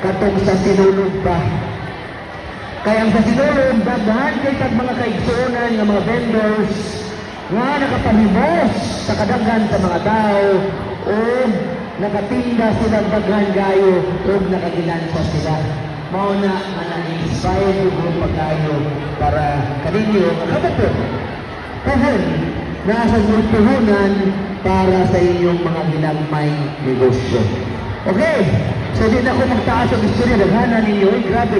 katong sa sinulog ba. Kaya ang sa sinulog, daghan kay tag mga kaigsuonan nga mga vendors nga nakapahimos sa kadaghan sa mga tao o nakatinda silang daghan gayo o nakaginansa sila. Mao na na-inspire yung pagkayo para kaninyo makabapot. Kahit nasa puhunan para sa inyong mga ginagmay negosyo. Okay, so di na ako magtaas ang istorya. Daghanan ninyo, grabe.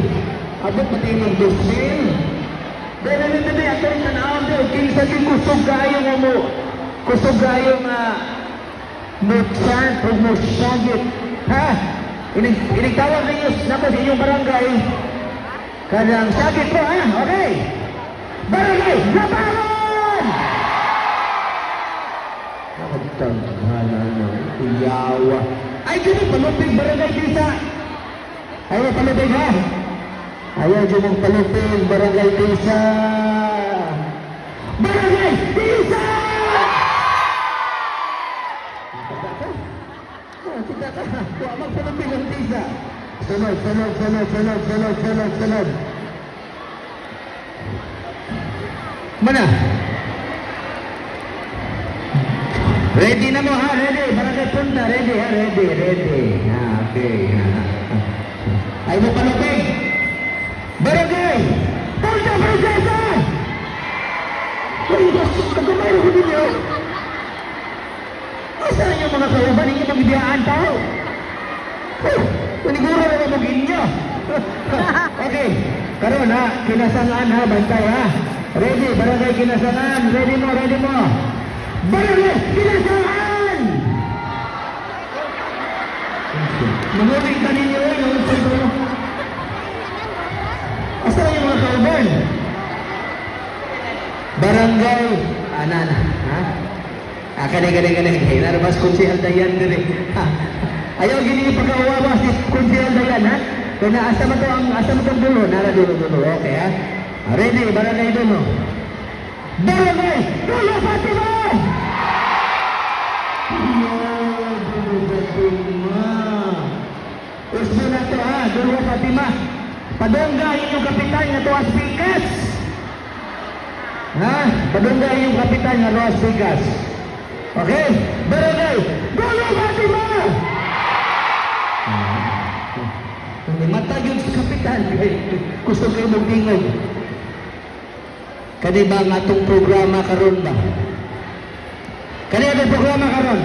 Abot pati yung 2,000. Dahil nandito na ito yung tanawang doon. Kinsa yung kusog kayo mo. Kusog kayo nga mutsan o musagit. Ha? Inigtawag ninyo naman sa inyong barangay. Kanang sagit po, ha? Okay. Barangay, labangan! Nakagtaghanan ng iyawa. Ay, gano'n, palupig barangay Tisa. Ayaw, palupig ha? Ayaw, gano'ng palupig barangay Tisa. Barangay Tisa! Kita ka, huwag magpalupig ang Tisa. Sunod. Mana? Ready na mo ha, ready. Barangay Punta, ready ha, ready. Ha, okay. Ay mo palupig. Barangay Punta, Prinsesa! Uy, kagumay ko ninyo. Asa na yung mga kauban ninyo magbibiyaan tao? Paniguro na namagin nyo. Okay, karon ha, kinasangan ha, bantay ha. Ready, barangay kinasangan. Ready mo. Barangay kinasangan! Manuling ka ninyo yun. Asa na yung mga kauban? Barangay, anana, ha? Kanay. Narabas konsehal dayan din eh. Ayaw gini pagkawawa si konsehal dayan, ha? Kaya asa mo itong dulo, nara dulo. Okay, ha? Ready, barangay dulo. Barangay Dulo Fatima! Dulo Fatima. Uso na to, ha? Dulo Fatima. Padonggahin yung kapitan nga to Aspikas. Ha? Padonggahin yung kapitan nga to Aspikas. Okay? Barangay Dulo Fatima! Matag yung sa kapitan. Gusto kayo mag-ingay. Kani ba nga itong programa karon ba? Kani ang programa karon?